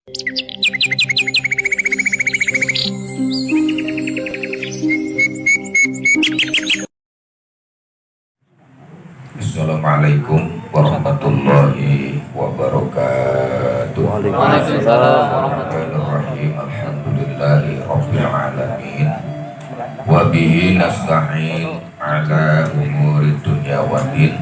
Assalamualaikum warahmatullahi wabarakatuh. Waalaikumsalam warahmatullahi Bismillahirrahmanirrahim. Alhamdulillahi rabbil alamin. Wa bihi nasta'in ala umuri dunya waddin.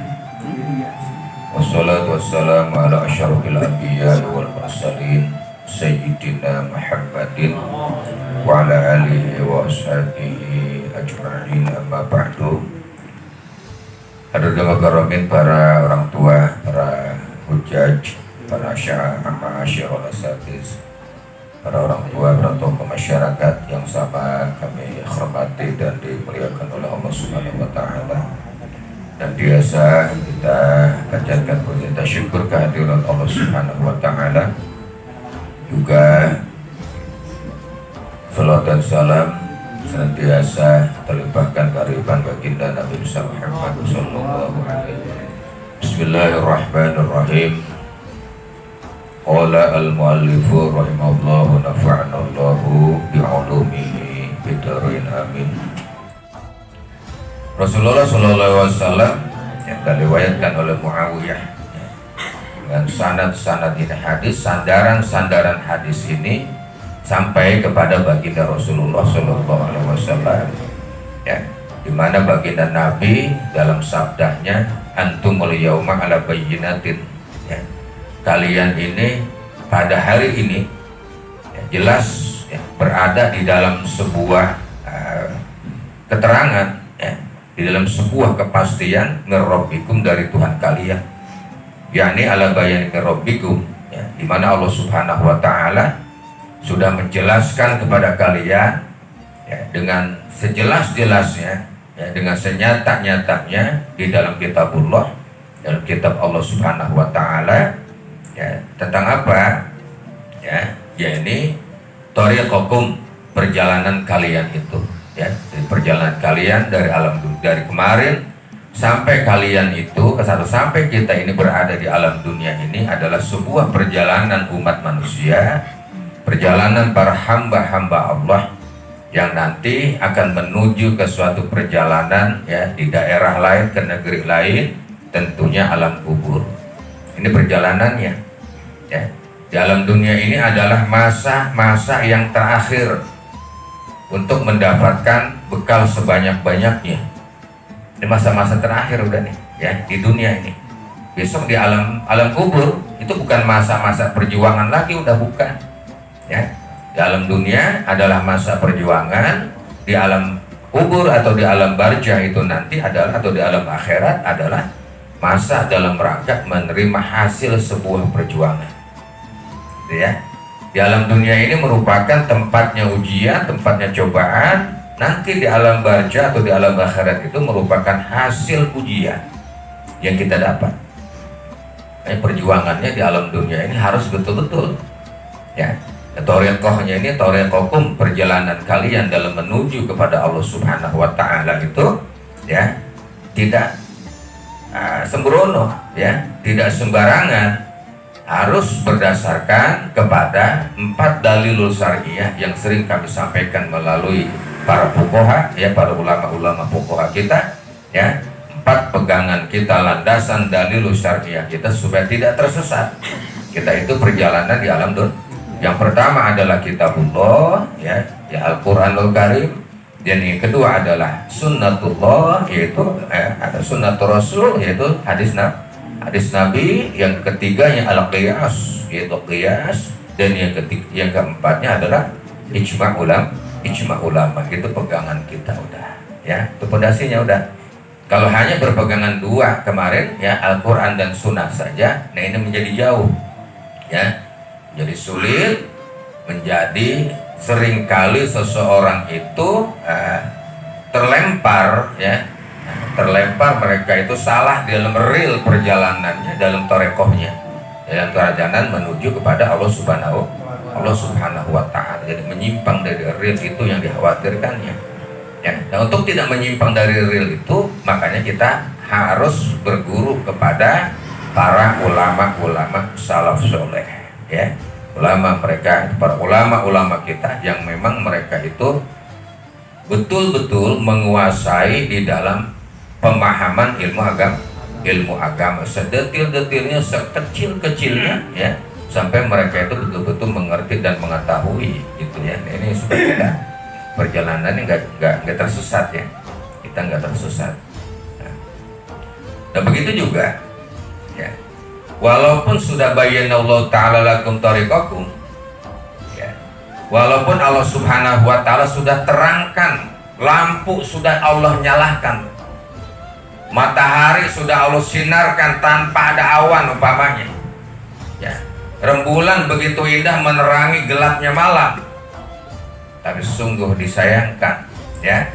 Wassalatu wassalamu ala asyrafil anbiya'i wal mursalin sayyidina Muhammadin wa ala alihi wa ashabihi ajma'in, amma ba'du. Hadirin karamin, para orang tua, para hujaj, para ma'asyiral asatiz, para orang tua, para tokoh masyarakat yang sama kami hormati dan dimuliakan oleh Allah Subhanahu wa taala. Dan biasa kita panjatkan puji syukur kehadiran Allah Subhanahu wa taala. Juga salat dan salam senantiasa terlimpahkan kehadiran baginda Nabi Muhammad sallallahu alaihi wasallam. Bismillahirrahmanirrahim. Qala al-muallifu rahimahullahu nafa'ana Allahu bi'ulumihi bidarain amin. Rasulullah sallallahu alaihi wasallam yang diriwayatkan oleh Muawiyah dengan sanad-sanad ini hadis, sandaran-sandaran hadis ini sampai kepada baginda Rasulullah Shallallahu Alaihi Wasallam, ya, di mana baginda Nabi dalam sabdanya, antumul yauma ala bayyinatin, ya, kalian ini pada hari ini, ya, jelas, ya, berada di dalam sebuah keterangan, ya, di dalam sebuah kepastian ngerobbikum dari Tuhan kalian, yakni ala bayanin ngerobbikum, ya, di mana Allah Subhanahu Wa Taala sudah menjelaskan kepada kalian, ya, dengan sejelas-jelasnya, ya, dengan senyata-nyatanya di dalam kitabullah, dalam kitab Allah Subhanahu wa taala, ya, tentang apa? Ya, yakni thariqakum, perjalanan kalian itu, ya, dari perjalanan kalian dari alam dari kemarin sampai kalian itu sampai kita ini berada di alam dunia ini adalah sebuah perjalanan umat manusia, perjalanan para hamba-hamba Allah yang nanti akan menuju ke suatu perjalanan, ya, di daerah lain, ke negeri lain, tentunya alam kubur. Ini perjalanannya, ya. Di alam dunia ini adalah masa-masa yang terakhir untuk mendapatkan bekal sebanyak-banyaknya. Ini masa-masa terakhir udah nih, ya, di dunia ini. Besok di alam kubur itu bukan masa-masa perjuangan lagi, udah bukan. Ya, di alam dunia adalah masa perjuangan, di alam kubur atau di alam barzah itu nanti adalah, atau di alam akhirat adalah masa dalam rangka menerima hasil sebuah perjuangan. Ya, di alam dunia ini merupakan tempatnya ujian, tempatnya cobaan. Nanti di alam barzah atau di alam akhirat itu merupakan hasil ujian yang kita dapat. Perjuangannya di alam dunia ini harus betul-betul, ya. Thariqahnya ini thariqakum, perjalanan kalian dalam menuju kepada Allah Subhanahu wa taala itu, ya, tidak sembrono, ya, tidak sembarangan, harus berdasarkan kepada 4 dalilul syar'iyyah yang sering kami sampaikan melalui para fuqaha, ya, para ulama-ulama fuqaha kita, ya. 4 pegangan kita, landasan dalilul syar'iyyah kita supaya tidak tersesat. Kita itu perjalanan di alam dunia. Yang pertama adalah kitabullah, ya, Al-Quranul Karim. Dan yang kedua adalah sunnatullah, yaitu ada sunnatul Rasul, yaitu hadis Nabi. Yang ketiganya al-qiyas, yaitu qiyas. Dan yang keempatnya adalah ijma' ulama. Itu pegangan kita udah, ya, itu pondasinya udah. Kalau hanya berpegangan 2 kemarin, ya, Al-Quran dan Sunnah saja, nah ini menjadi jauh, ya. Jadi sulit, menjadi seringkali seseorang itu terlempar, ya, terlempar, mereka itu salah dalam real perjalanannya, dalam thariqahnya, dalam perjalanan menuju kepada Allah Subhanahu wa taala. Jadi menyimpang dari real itu yang dikhawatirkannya, ya. Dan untuk tidak menyimpang dari real itu, makanya kita harus berguru kepada para ulama-ulama salaf soleh, ya. ulama mereka, para ulama-ulama kita yang memang mereka itu betul-betul menguasai di dalam pemahaman ilmu agama sedetil-detilnya, sekecil-kecilnya ya, sampai mereka itu betul-betul mengerti dan mengetahui gitu ya. Ini supaya kita perjalanannya nggak tersesat ya, kita nggak tersesat. Nah begitu juga ya, walaupun sudah bayyana Allah Ta'ala lakum tariqakum ya, walaupun Allah Subhanahu wa Ta'ala sudah terangkan, lampu sudah Allah nyalakan, matahari sudah Allah sinarkan tanpa ada awan umpamanya ya, rembulan begitu indah menerangi gelapnya malam, tapi sungguh disayangkan ya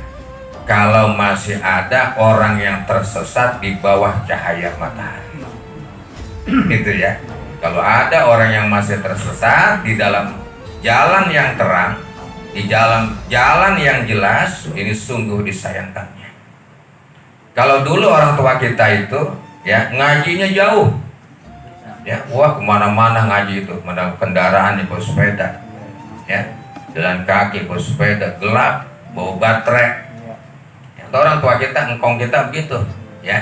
kalau masih ada orang yang tersesat di bawah cahaya matahari. Gitu ya. Kalau ada orang yang masih tersesat di dalam jalan yang terang, di jalan yang jelas, ini sungguh disayangkannya. Kalau dulu orang tua kita itu ya ngajinya jauh, ya wah kemana-mana ngaji itu, mana kendaraan bawa sepeda, ya jalan kaki bawa sepeda, gelap bawa baterai. Orang tua kita, engkong kita begitu ya.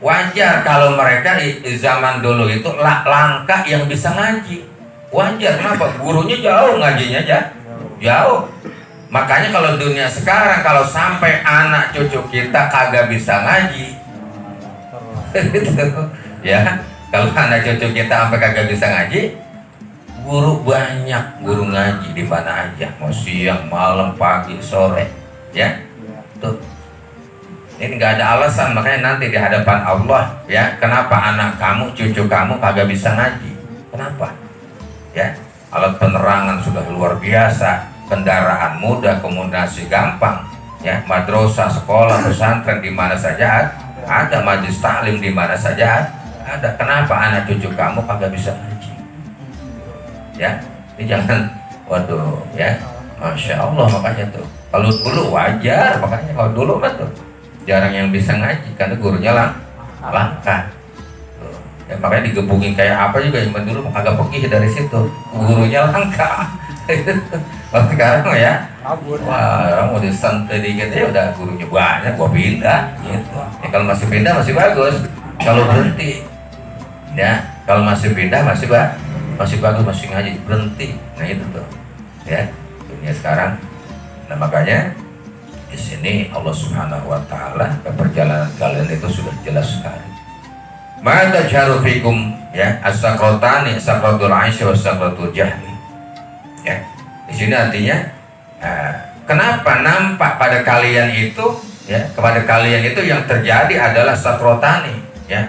Wajar kalau mereka di zaman dulu itu langka yang bisa ngaji. Wajar, kenapa? Gurunya jauh, ngajinya jauh. Makanya kalau dunia sekarang, kalau sampai anak cucu kita kagak bisa ngaji gitu ya, kalau anak cucu kita sampai kagak bisa ngaji, guru banyak, guru ngaji di mana aja, mau siang, malam, pagi, sore ya. Tuh, ini nggak ada alasan, makanya nanti di hadapan Allah ya, kenapa anak kamu, cucu kamu kagak bisa ngaji? Kenapa? Ya, alat penerangan sudah luar biasa, kendaraan mudah, komunikasi gampang, ya, madrasah, sekolah, pesantren di mana saja ada, majelis taklim di mana saja ada. Kenapa anak cucu kamu kagak bisa ngaji? Ya, ini jangan, waduh, ya, masya Allah, makanya tuh. Kalau dulu wajar, makanya kalau dulu kan tuh jarang yang bisa ngaji karena gurunya langka. Ya, makanya digebukin kayak apa juga zaman dulu agak pergi dari situ, gurunya langka. Kalau sekarang ya, wah orang mau disantai dikit ya udah gurunya banyak, gua pindah gitu. Ya, kalau masih pindah masih bagus. Kalau berhenti, ya kalau masih pindah masih bagus, masih ngaji, berhenti. Nah itu tuh, ya dunia sekarang. Nah makanya di sini Allah Subhanahu wa Ta'ala, perjalanan kalian itu sudah jelas sekali. Mata jaru fikum ya, as-sakrotani, sakratul aisyah wa sakratul jahli. Ya, di sini artinya kenapa nampak pada kalian itu ya, kepada kalian itu yang terjadi adalah sakrotani ya.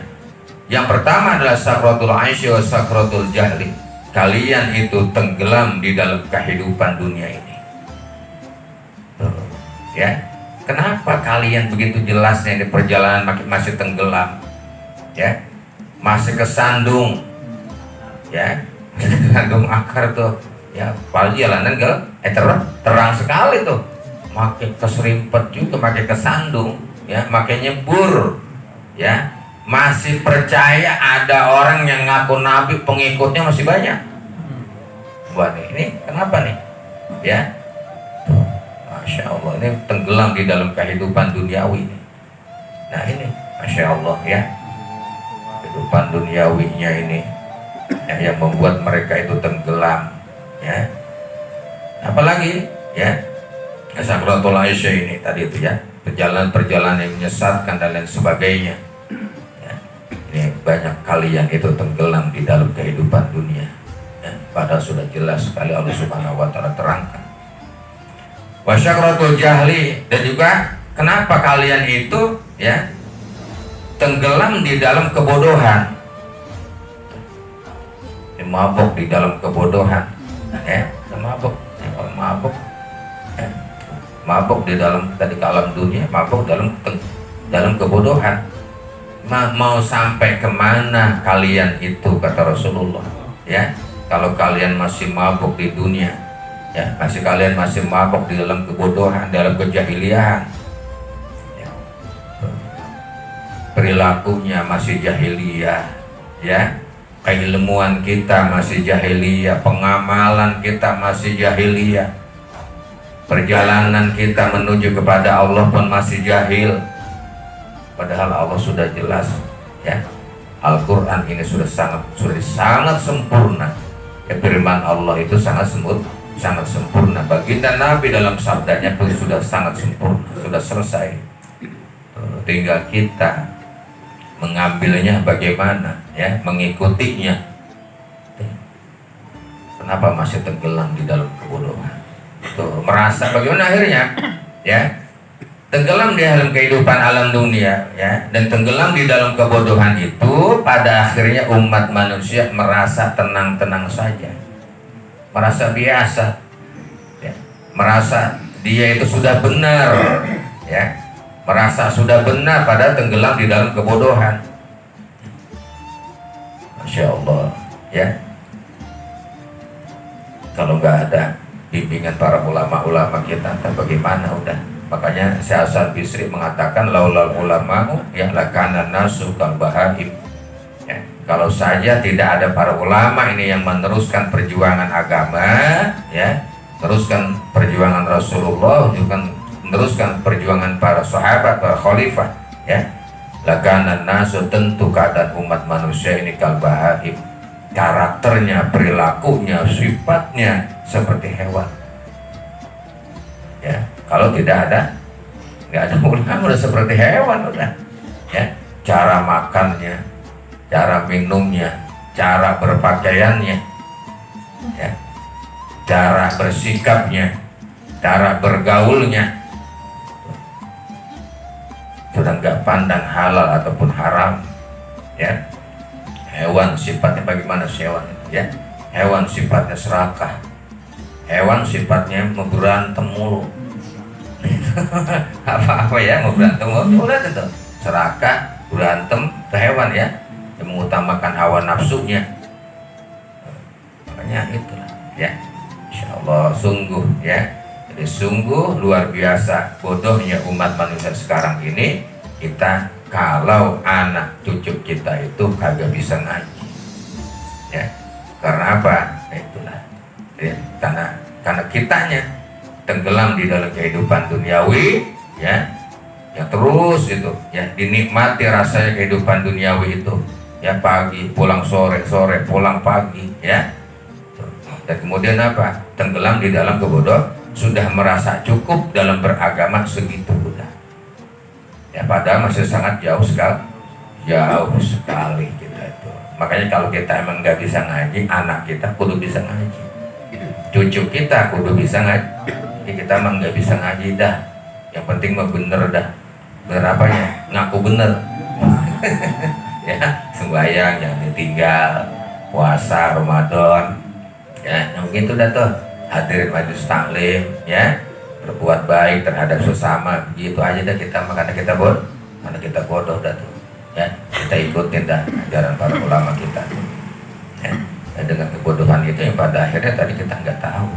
Yang pertama adalah sakratul aisyah wa sakratul jahli. Kalian itu tenggelam di dalam kehidupan dunia ini. Ya, kenapa kalian begitu jelasnya di perjalanan masih tenggelam, ya, masih kesandung, ya, kesandung akar tuh, ya, apalagi jalanan terang sekali tuh, makin keserimpet juga, makin kesandung, ya, makin nyebur, ya, masih percaya ada orang yang ngaku nabi, pengikutnya masih banyak. Buat ini kenapa nih, ya? Masya Allah, ini tenggelam di dalam kehidupan duniawi. Nah ini Masya Allah ya, kehidupan duniawinya ini ya, yang membuat mereka itu tenggelam ya. Apalagi ya, sakratul aisyah ini tadi itu ya, perjalanan-perjalanan yang menyesatkan dan lain sebagainya ya. Ini banyak kalian itu tenggelam di dalam kehidupan dunia ya. Padahal sudah jelas sekali Allah Subhanahu wa Ta'ala terangkan. Wasyakratul jahli, dan juga kenapa kalian itu ya tenggelam di dalam kebodohan, mabuk di dalam kebodohan ya, mabuk ya. Mabuk di dalam tadi alam dunia, mabuk dalam kebodohan. Mau sampai kemana kalian itu, kata Rasulullah ya, kalau kalian masih mabuk di dunia ya, kalian masih mabuk di dalam kebodohan, dalam kejahiliahan ya. Perilakunya masih jahiliyah ya, keilmuan kita masih jahiliyah, pengamalan kita masih jahiliyah, perjalanan kita menuju kepada Allah pun masih jahil. Padahal Allah sudah jelas, ya. Al-Quran ini sudah sangat sempurna. Ya, firman Allah itu sangat sempurna. Baginda Nabi dalam sabdanya pun sudah sangat sempurna, sudah selesai. Tinggal kita mengambilnya bagaimana, ya, mengikutinya. Kenapa masih tenggelam di dalam kebodohan? Tuh, merasa bagaimana akhirnya, ya, tenggelam di dalam kehidupan alam dunia, ya, dan tenggelam di dalam kebodohan itu. Pada akhirnya umat manusia merasa tenang-tenang saja, merasa biasa, ya, merasa dia itu sudah benar, ya, merasa sudah benar pada tenggelam di dalam kebodohan. Masya Allah, ya. Kalau nggak ada bimbingan para ulama-ulama kita, bagaimana udah. Makanya Syekh Hasan Bisri mengatakan laulal ulama'u ya lakana nasu kal bahaim. Ya, kalau saja tidak ada para ulama ini yang meneruskan perjuangan agama, ya, teruskan perjuangan Rasulullah, juga meneruskan perjuangan para sahabat, para khalifah, ya, lakana nasu, tentu keadaan umat manusia ini kal bahaim, karakternya, perilakunya, sifatnya seperti hewan. Ya, kalau nggak ada ulama udah seperti hewan udah, ya, cara makannya, cara minumnya, cara berpakaiannya, ya, cara bersikapnya, cara bergaulnya, sudah nggak pandang halal ataupun haram, ya. Hewan sifatnya bagaimana hewan itu, ya? Hewan sifatnya serakah, hewan sifatnya berantem mulu. Apa ya, mau berantem mulu itu serakah, berantem, itu hewan, ya, yang mengutamakan hawa nafsunya. Makanya itulah, ya, insya Allah sungguh, ya, jadi sungguh luar biasa bodohnya umat manusia sekarang ini. Kita kalau anak cucu kita itu kagak bisa ngaji, ya, karena apa? Nah, itulah, ya, karena kitanya tenggelam di dalam kehidupan duniawi, ya, yang terus itu, ya, dinikmati rasanya kehidupan duniawi itu, ya, pagi pulang sore, sore pulang pagi, ya, dan kemudian apa? Tenggelam di dalam kebodohan, sudah merasa cukup dalam beragama segitu udah, ya, padahal masih sangat jauh sekali kita itu. Makanya kalau kita emang nggak bisa ngaji, anak kita kudu bisa ngaji, cucu kita kudu bisa ngaji. Kita emang nggak bisa ngaji dah, yang penting mah bener dah. Bener apanya? Ngaku bener. Ya, sembahyang yang ditinggal, puasa Ramadan, ya, yang begitu dah tuh, hadirin majelis taklim, ya, berbuat baik terhadap sesama, gitu aja dah kita. Karena kita bodoh dah tuh, ya, kita ikutin dah ajaran para ulama kita, ya. Dan dengan kebodohan itu yang pada akhirnya tadi kita nggak tahu.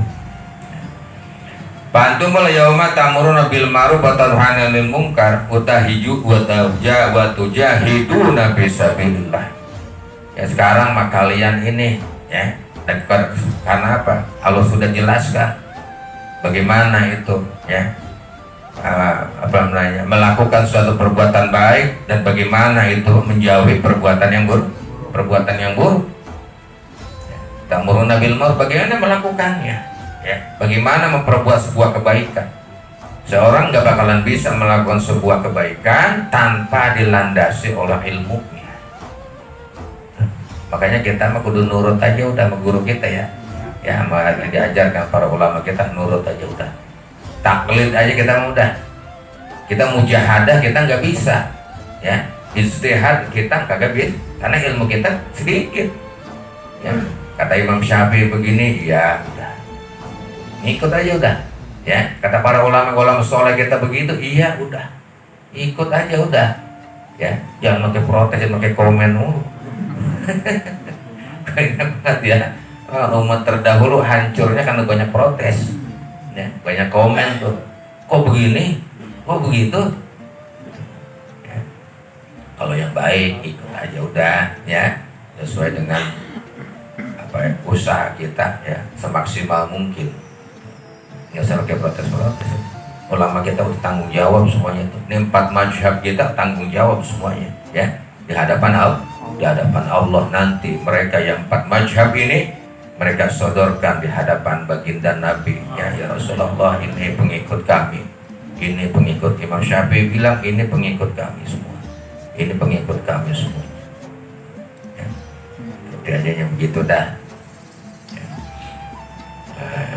Pantumul yauma tamuruna bil ma'ruf wa tanhauna 'anil munkar wa tahiju wa tujahiduna fisabilillah. Ya, sekarang mah kalian ini, ya, karena apa? Allah sudah jelaskan bagaimana itu, ya, melakukan suatu perbuatan baik dan bagaimana itu menjauhi perbuatan yang buruk. Tamuruna bil ma'ruf, bagaimana melakukannya? Ya, bagaimana memperbuat sebuah kebaikan? Seorang gak bakalan bisa melakukan sebuah kebaikan tanpa dilandasi oleh ilmunya. Makanya kita mah kudu nurut aja udah sama guru kita, ya, ya, sama yang diajarkan para ulama kita, nurut aja udah. Taklid aja kita mudah. Kita mujahadah kita nggak bisa, ya. Ijtihad kita kagak bisa karena ilmu kita sedikit, ya. Kata Imam Syafi'i begini, ya udah, ikut aja udah, ya. Kata para ulama soleh kita begitu, iya udah, ikut aja udah, ya. Jangan pakai protes, jangan pakai komen mulu. Banyak banget, ya, umat terdahulu hancurnya karena banyak protes, ya, banyak komen tuh, kok begini, kok begitu, ya. Kalau yang baik ikut aja udah, ya. sesuai dengan usaha kita ya, semaksimal mungkin. Nggak usah pakai protes. Ulama kita udah tanggung jawab semuanya itu. Ini 4 mazhab kita tanggung jawab semuanya ya, di hadapan Allah nanti. Mereka yang 4 mazhab ini mereka sodorkan di hadapan baginda Nabi ya Rasulullah, ini pengikut kami, ini pengikut Imam Syafi'i bilang ini pengikut kami semua, ini pengikut kami semua ya. Adanya begitu dah ya.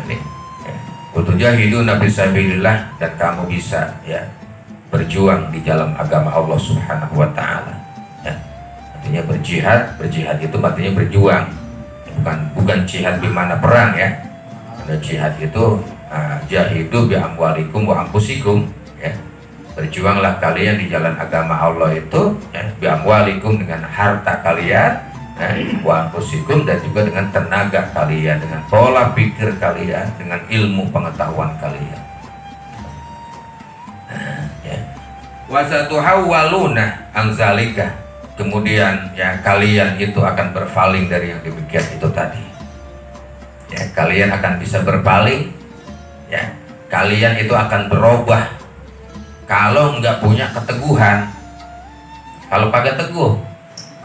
Ini Utujahiduna fisabilillah, dan kamu bisa ya berjuang di dalam agama Allah Subhanahu wa taala ya. Artinya berjihad itu artinya berjuang. Bukan jihad di mana perang ya. Karena jihad itu jahidu bi amwalikum wa anfusikum ya. Berjuanglah kalian di jalan agama Allah itu ya, bi amwalikum dengan harta kalian, wa anfusikum dan juga dengan tenaga kalian, dengan pola pikir kalian, dengan ilmu pengetahuan kalian. Ya. Wa satuhawwaluna an zalika. Kemudian ya kalian itu akan berpaling dari yang demikian itu tadi ya, kalian akan bisa berpaling ya, kalian itu akan berubah kalau nggak punya keteguhan. Kalau pakai teguh,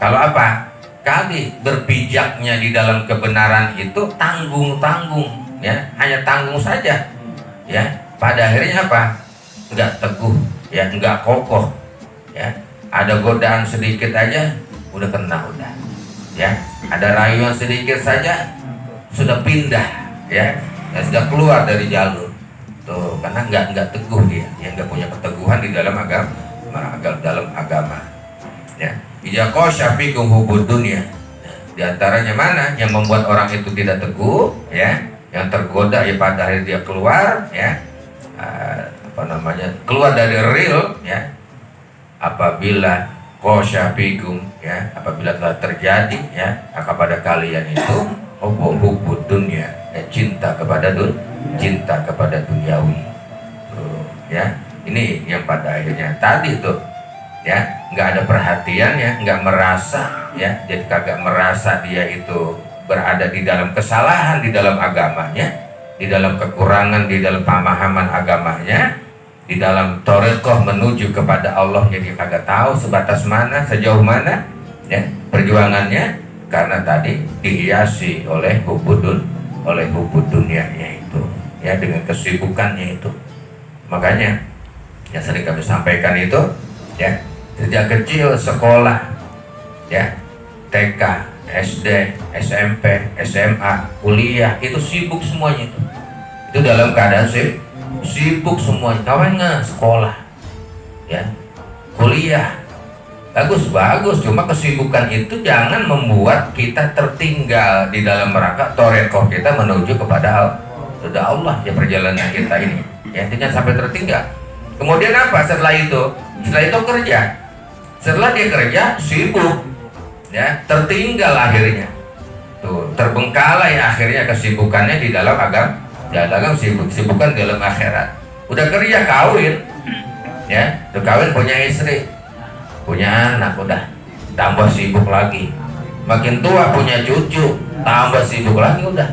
kalau apa? Kali berpijaknya di dalam kebenaran itu tanggung ya, hanya tanggung saja ya, pada akhirnya apa? Nggak teguh ya, nggak kokoh ya. Ada godaan sedikit aja udah kena udah ya, ada rayuan sedikit saja sudah pindah ya, sudah keluar dari jalur tuh, karena nggak teguh dia ya, nggak punya keteguhan di dalam agama ya. Ijaqo syafiqum hubud dunya, di antaranya mana yang membuat orang itu tidak teguh ya, yang tergoda ya pada akhirnya dia keluar ya, keluar dari real ya, apabila qasyafikum ya, apabila telah terjadi ya kepada kalian itu hubud dunya ya, cinta kepada duniawi tuh, ya. Ini yang pada akhirnya tadi tuh ya, nggak ada perhatian ya, nggak merasa ya, jadi kagak merasa dia itu berada di dalam kesalahan di dalam agamanya, di dalam kekurangan di dalam pemahaman agamanya, di dalam thariqah menuju kepada Allah, jadi kagak tahu sebatas mana, sejauh mana ya perjuangannya, karena tadi dihiasi oleh hubud dunianya itu ya, dengan kesibukannya itu. Makanya yang sering kami sampaikan itu ya, sejak kecil sekolah ya, TK, SD, SMP, SMA, kuliah itu sibuk semuanya itu dalam keadaan sibuk semuanya, kawannya sekolah ya, kuliah bagus, cuma kesibukan itu jangan membuat kita tertinggal di dalam rangka thariqah kita menuju kepada Allah ya, perjalanan kita ini ya, jangan sampai tertinggal. Kemudian apa setelah itu kerja, setelah dia kerja sibuk ya, tertinggal akhirnya tuh, terbengkalai akhirnya kesibukannya di dalam agama, dalam sibukan dalam akhirat. Udah kerja kawin ya, udah kawin punya istri, punya anak, udah tambah sibuk lagi. Makin tua punya cucu, tambah sibuk lagi udah.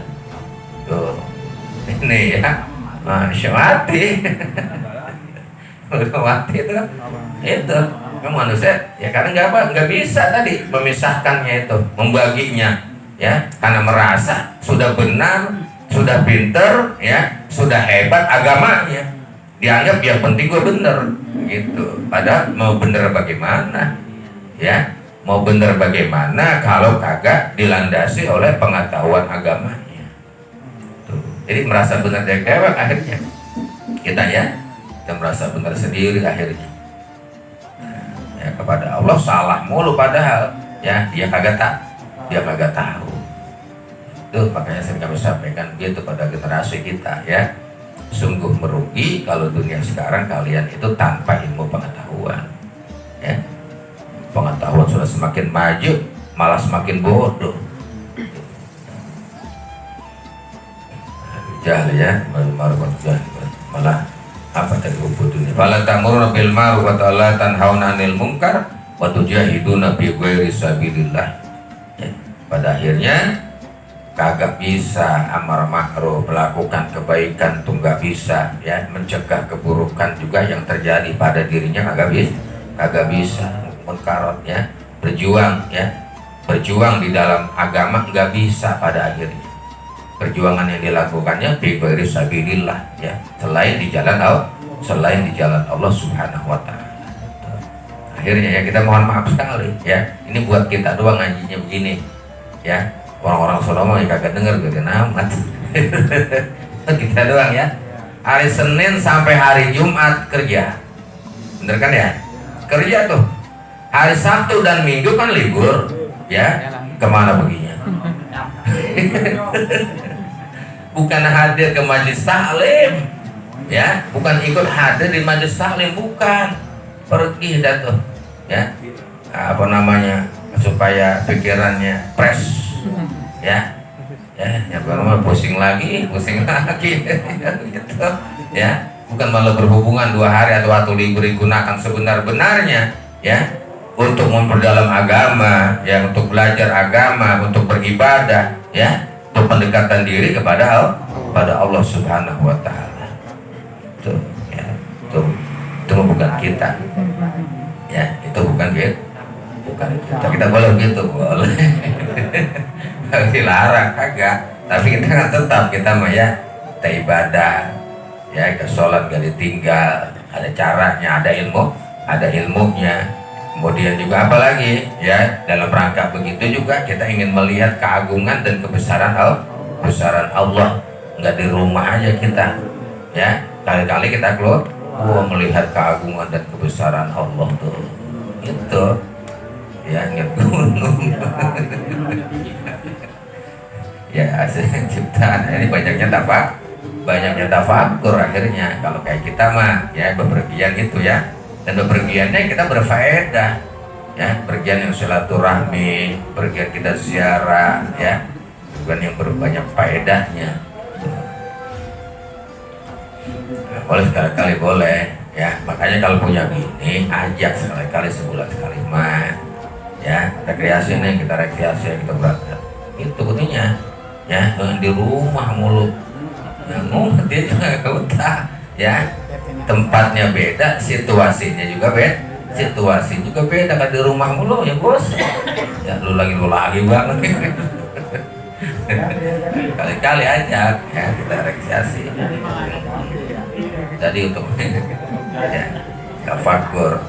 Tuh ini ya, manusia mati. Udah mati itu kan manusia ya, karena nggak bisa tadi memisahkannya itu, membaginya ya, karena merasa sudah benar, sudah pinter ya, sudah hebat agamanya, dianggap yang penting gue bener gitu. Padahal mau bener bagaimana ya, mau bener bagaimana kalau kagak dilandasi oleh pengetahuan agamanya tuh. Jadi merasa benar dari dewek akhirnya kita ya, kita merasa benar sendiri akhirnya ya, kepada Allah salah mulu padahal ya, dia kagak tahu. Tuh makanya kami sampaikan gitu pada generasi kita ya, sungguh merugi kalau dunia sekarang kalian itu tanpa ilmu pengetahuan ya. Pengetahuan sudah semakin maju, malah semakin bodoh. Jahil ya, malah apa tadi hubud dunia. Fala ta'muruna bil ma'ruf wa la tanhauna 'anil munkar wa tujahiduna bi ghairi sabilillah. Ya. pada akhirnya kagak bisa amar ma'ruf, melakukan kebaikan tuh nggak bisa, ya, mencegah keburukan juga yang terjadi pada dirinya kagak bisa munkarat, ya, berjuang di dalam agama nggak bisa pada akhirnya. Perjuangan yang dilakukannya bi ghairi sabilillah, ya, selain di jalan Allah Subhanahu wa taala. Akhirnya ya kita mohon maaf sekali, ya, ini buat kita doang ngajinya begini, ya. Orang-orang Sodoma yang kagak denger gak amat. Kita doang, ya. Hari Senin sampai hari Jumat kerja, bener kan, ya? Kerja tuh. Hari Sabtu dan Minggu kan libur, ya. Kemana perginya? Bukan hadir ke majelis taklim, ya. Bukan ikut hadir di majelis taklim, bukan. Pergi dah tuh, ya. Apa namanya, supaya pikirannya fresh, ya baru pusing lagi gitu, ya. Bukan malah berhubungan 2 hari atau waktu libur digunakan sebenar-benarnya, ya, untuk memperdalam agama, ya, untuk belajar agama, untuk beribadah, ya, untuk pendekatan diri kepada Allah Subhanahu wa taala. Tuh, ya, itu bukan kita, ya, itu bukan kita. Kita boleh begitu, boleh. Dilarang kagak, tapi kita kan tetap kita mah, ya, kita ibadah, ya, ke sholat gak ditinggal, ada caranya, ada ilmunya. Kemudian juga apalagi, ya, dalam rangka begitu juga kita ingin melihat keagungan dan kebesaran Allah. Nggak di rumah aja kita, ya, kali-kali kita keluar melihat keagungan dan kebesaran Allah tuh, itu, ya, ingat gunung. Ya, hasil ciptaan ini banyaknya tafakur akhirnya. Kalau kayak kita mah, ya, bepergian itu, ya, dan bepergiannya kita berfaedah, ya, pergian yang silaturahmi, pergian kita ziarah, ya, bukan yang berbanyak faedahnya. Nah, boleh sekali-kali boleh, ya, makanya kalau punya bini ajak sekali-kali sebulan sekali mah, ya, rekreasi nih, kita rekreasi, kita berangkat itu betulnya, ya, jangan di rumah mulu, yang dia juga gak betah, ya, tempatnya beda, situasi juga beda. Kan di rumah mulu ya bos, ya, lu lagi banget. Kali-kali aja, ya, kita rekreasi, jadi untuk, ya, tafakur.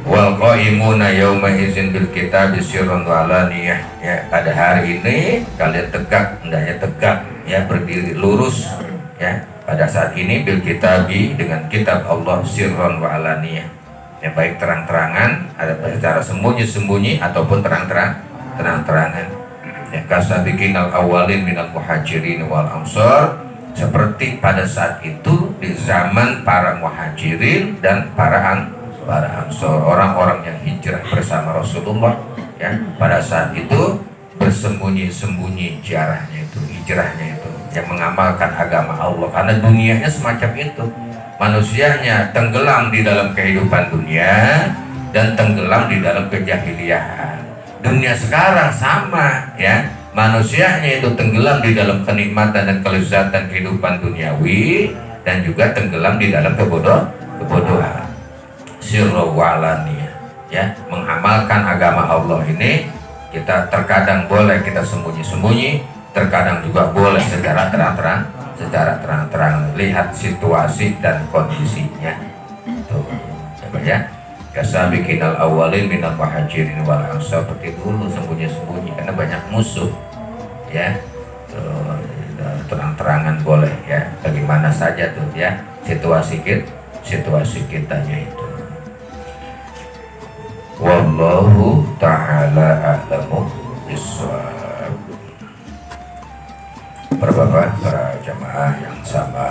Wal qaimuna yauma idzin bil kitab sirran wa alaniyah, ya, pada hari ini kalian tegak, hendaknya tegak, ya, berdiri lurus, ya, pada saat ini bil kitabi, dengan kitab Allah, sirran wa alaniyah, ya, baik terang-terangan, ada secara sembunyi-sembunyi ataupun terang-terangan, ya, kasabiqinal awalin minal muhajirin wal ansar, seperti pada saat itu di zaman para muhajirin dan para ansor, orang-orang yang hijrah bersama Rasulullah, ya, pada saat itu bersembunyi-sembunyi hijrahnya itu, yang mengamalkan agama Allah, karena dunianya semacam itu, manusianya tenggelam di dalam kehidupan dunia dan tenggelam di dalam kejahiliahan. Dunia sekarang sama, ya, manusianya itu tenggelam di dalam kenikmatan dan kelezatan kehidupan duniawi dan juga tenggelam di dalam kebodohan. Sirra wa alaniyah, ya, mengamalkan agama Allah ini kita terkadang boleh kita sembunyi-sembunyi, terkadang juga boleh secara terang-terang, lihat situasi dan kondisinya. Tuh, ya, kasabiqinal awwalin minal muhajirin wal ansar, seperti dulu sembunyi-sembunyi karena banyak musuh, ya. Tuh, terang-terangan boleh, ya, bagaimana saja tuh, ya, situasi kitanya itu. Wallahu ta'ala a'lamu bishawab. Para bapak, para jamaah yang sama